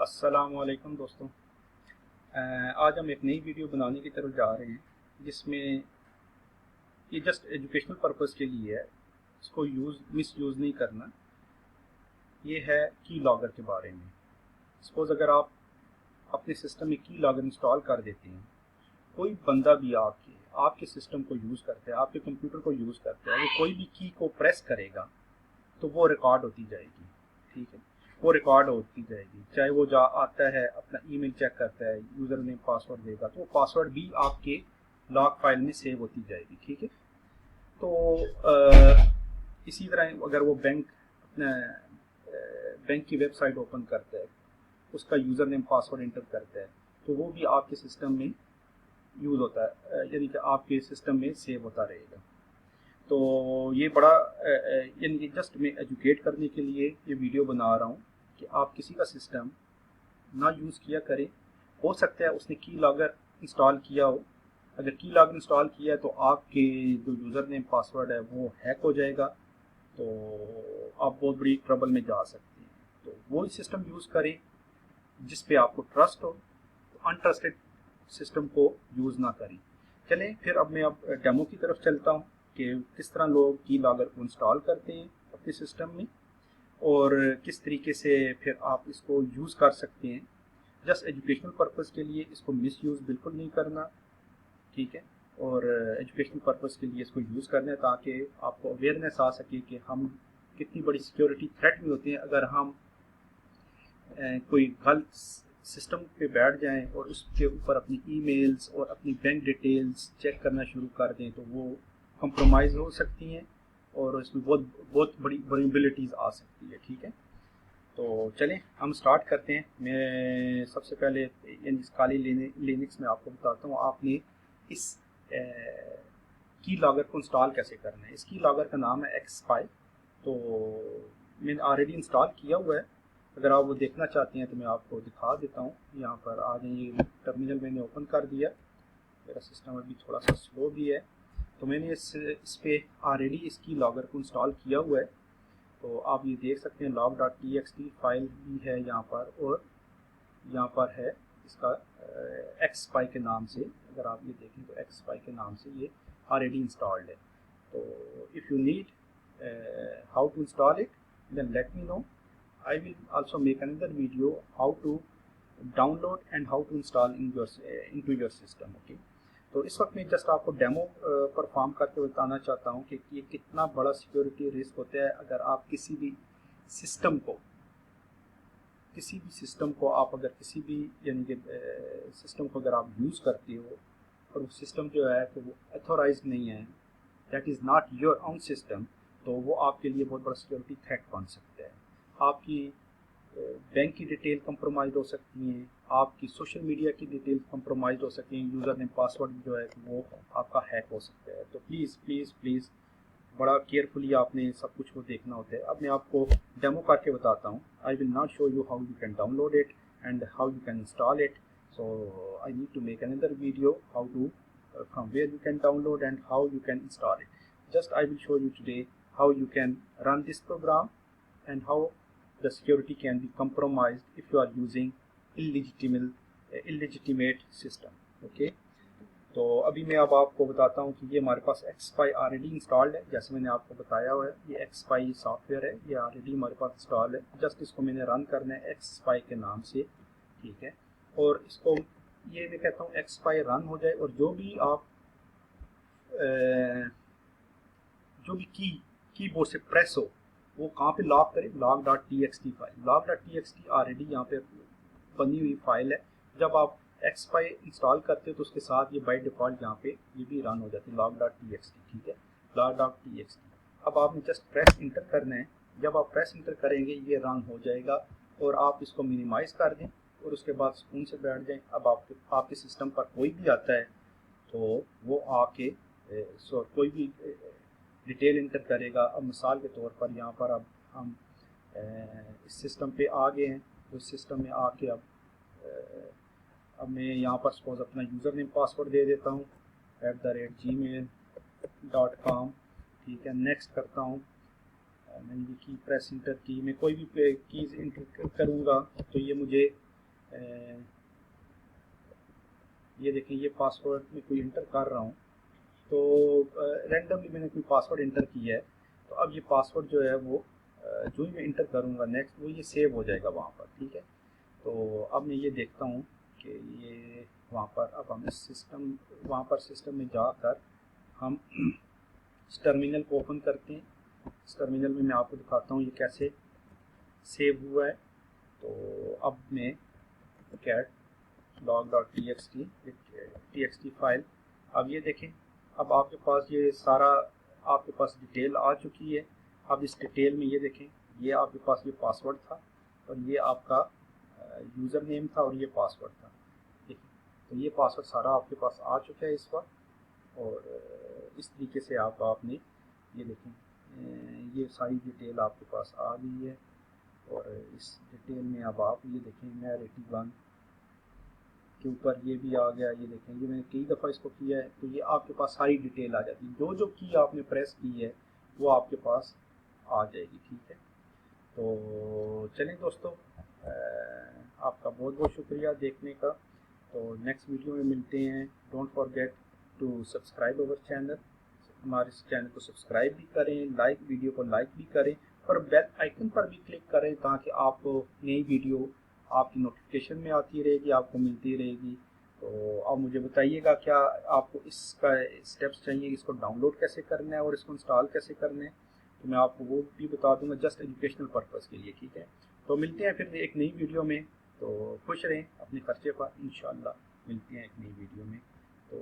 अस्सलामुअलैकुम दोस्तों। आज हम एक नई वीडियो बनाने की तरफ जा रहे हैं जिसमें ये जस्ट एजुकेशनल पर्पस के लिए है। इसको मिस यूज़ नहीं करना। ये है की लॉगर के बारे में। सपोज़ अगर आप अपने सिस्टम में की लॉगर इंस्टॉल कर देते हैं, कोई बंदा भी आपके सिस्टम को यूज़ करता है, आपके कंप्यूटर को यूज़ करता है, वो कोई भी की को प्रेस करेगा तो वो रिकॉर्ड होती जाएगी। ठीक है, वो रिकॉर्ड होती जाएगी। चाहे वो जा आता है अपना ईमेल चेक करता है, यूज़र नेम पासवर्ड देगा तो वो पासवर्ड भी आपके लॉग फाइल में सेव होती जाएगी। ठीक है, तो इसी तरह अगर वो अपना बैंक की वेबसाइट ओपन करता है, उसका यूज़र नेम पासवर्ड इंटर करता है तो वो भी आपके सिस्टम में यूज़ होता है, यानी कि आपके सिस्टम में सेव होता रहेगा। तो ये बड़ा यानी जस्ट मैं एजुकेट करने के लिए ये वीडियो बना रहा हूँ कि आप किसी का सिस्टम ना यूज़ किया करें। हो सकता है उसने की लॉगर इंस्टॉल किया हो। अगर की लॉगर इंस्टॉल किया है तो आपके जो यूज़र नेम पासवर्ड है वो हैक हो जाएगा, तो आप बहुत बड़ी ट्रबल में जा सकते हैं। तो वो सिस्टम यूज़ करें जिस पे आपको ट्रस्ट हो। अनट्रस्टेड सिस्टम को यूज़ ना करें। चलें फिर अब मैं डेमो की तरफ चलता हूँ कि किस तरह लोग की लॉगर को इंस्टॉल करते हैं अपने सिस्टम में और किस तरीके से फिर आप इसको यूज़ कर सकते हैं। जस्ट एजुकेशनल पर्पज़ के लिए इसको मिस यूज़ बिल्कुल नहीं करना। ठीक है, और एजुकेशनल पर्पज़ के लिए इसको यूज़ करना है ताकि आपको अवेयरनेस आ सके कि हम कितनी बड़ी सिक्योरिटी थ्रेट में होते हैं अगर हम कोई गलत सिस्टम पे बैठ जाएं और उसके ऊपर अपनी ईमेल्स और अपनी बैंक डिटेल्स चेक करना शुरू कर दें तो वो कंप्रोमाइज़ हो सकती हैं और इसमें बहुत बहुत बड़ी वल्नरेबिलिटीज़ आ सकती है। ठीक है, तो चलें हम स्टार्ट करते हैं। मैं सबसे पहले यानी काली लिनक्स में आपको बताता हूँ आपने इस की लॉगर को इंस्टॉल कैसे करना है। इस की लॉगर का नाम है एक्सपाई। तो मैंने ऑलरेडी इंस्टॉल किया हुआ है। अगर आप वो देखना चाहते हैं तो मैं आपको दिखा देता हूँ। यहाँ पर आ जाइए, टर्मिनल मैंने ओपन कर दिया। मेरा सिस्टम अभी थोड़ा सा स्लो भी है, तो मैंने इस पे ऑलरेडी इसकी लॉगर को इंस्टॉल किया हुआ है। तो आप ये देख सकते हैं log.txt फाइल भी है यहाँ पर, और यहाँ पर है इसका एक्सपाई के नाम से। अगर आप ये देखें तो एक्सपाई के नाम से ये ऑलरेडी इंस्टॉल्ड है। तो if you need how to install it then let me know. I will also make another video how to download and how to install into your system. Okay, तो इस वक्त मैं जस्ट आपको demo perform करके बताना चाहता हूँ कि ये कितना बड़ा सिक्योरिटी रिस्क होता है अगर आप किसी भी सिस्टम को आप अगर किसी भी यानी कि सिस्टम को अगर आप यूज़ करते हो और वो सिस्टम जो है तो वो अथोराइज नहीं है, that is not your own system, तो वो आपके लिए बहुत बड़ा सिक्योरिटी थ्रेट बन सकता है। आपकी बैंक की डिटेल कंप्रोमाइज़ हो सकती हैं, आपकी सोशल मीडिया की डिटेल कंप्रोमाइज़ हो सकती हैं, यूज़र नेम पासवर्ड जो है वो आपका हैक हो सकता है। तो प्लीज़ प्लीज़ प्लीज़ बड़ा केयरफुली आपने सब कुछ को देखना होता है। अब मैं आपको डेमो करके बताता हूँ। I will not show you how you can download it and how you can install it. So I need to make another video how to from where you can download and how you can install it. Just I will show you today how you can run this program and how the security can be compromised if you are using illegitimate system. Okay, तो अभी मैं अब आपको बताता हूँ कि ये हमारे पास एक्सपाई ऑलरेडी इंस्टॉल्ड है। जैसे मैंने आपको बताया हुआ है, ये एक्सपाई सॉफ्टवेयर है, ये ऑलरेडी हमारे पास इंस्टॉल है। जस्ट इसको मैंने रन करना है एक्सपाई के नाम से। ठीक है, और इसको ये मैं कहता हूँ एक्सपाई रन हो जाए और जो भी आप जो भी कीबोर्ड से प्रेस हो वो कहाँ पे लॉक करें, log.txt फाइल। log.txt ऑलरेडी यहाँ पे बनी हुई फाइल है। जब आप एक्सपाई इंस्टॉल करते हो तो उसके साथ ये बाय डिफ़ॉल्ट यहाँ पे ये भी रन हो जाती है log.txt। ठीक है, log.txt। अब आपने जस्ट प्रेस इंटर करना है। जब आप प्रेस इंटर करेंगे ये रन हो जाएगा और आप इसको मिनिमाइज़ कर दें और उसके बाद सुकून से बैठ जाएं। अब आपके सिस्टम पर कोई भी आता है तो वो आके कोई भी डिटेल इंटर करेगा। अब मिसाल के तौर पर यहाँ पर अब हम इस सिस्टम पे आ गए हैं, तो इस सिस्टम में आके अब मैं यहाँ पर सपोज अपना यूज़र नेम पासवर्ड दे देता हूँ @gmail.com। ठीक है, नेक्स्ट करता हूँ। मैंने ये की प्रेस इंटर की, मैं कोई भी कीज़ इंटर करूँगा तो ये मुझे ये देखें, ये पासवर्ड में कोई इंटर कर रहा हूँ तो रैंडमली मैंने कोई पासवर्ड इंटर किया है, तो अब ये पासवर्ड जो है वो जो ही मैं इंटर करूँगा नेक्स्ट वो ये सेव हो जाएगा वहाँ पर, ठीक है। तो अब मैं ये देखता हूँ कि ये वहाँ पर, अब हम सिस्टम, वहाँ पर सिस्टम में जाकर हम इस टर्मिनल को ओपन करते हैं। इस टर्मिनल में मैं आपको दिखाता हूँ ये कैसे सेव हुआ है। तो अब मैं कैट log.txt फाइल, अब ये देखें, अब आपके पास ये सारा आपके पास डिटेल आ चुकी है। अब इस डिटेल में ये देखें, ये आपके पास ये पासवर्ड था और ये आपका यूज़र नेम था और ये पासवर्ड था, ठीक है। तो ये पासवर्ड सारा आपके पास आ चुका है इस वक्त। और इस तरीके से आपने ये देखें, ये सारी डिटेल आपके पास आ गई है। और इस डिटेल में अब आप ये देखें, मैं रेटिंग 1 के ऊपर ये भी आ गया, ये देखें, ये मैंने कई दफ़ा इसको किया है तो ये आपके पास सारी डिटेल आ जाती है। जो जो की आपने प्रेस की है वो आपके पास आ जाएगी, ठीक है। तो चलें दोस्तों, आपका बहुत बहुत शुक्रिया देखने का। तो नेक्स्ट वीडियो में मिलते हैं। Don't forget to subscribe our channel, हमारे इस चैनल को सब्सक्राइब भी करें, वीडियो को लाइक भी करें और बेल आइकन पर भी क्लिक करें ताकि आपको नई वीडियो आपकी नोटिफिकेशन में आती रहेगी, आपको मिलती रहेगी। तो आप मुझे बताइएगा क्या आपको इसका स्टेप्स चाहिए, इसको डाउनलोड कैसे करना है और इसको इंस्टॉल कैसे करना है, तो मैं आपको वो भी बता दूंगा जस्ट एजुकेशनल पर्पज़ के लिए, ठीक है। तो मिलते हैं फिर एक नई वीडियो में। तो खुश रहें अपने खर्चे पर, इंशाल्लाह मिलते हैं एक नई वीडियो में। तो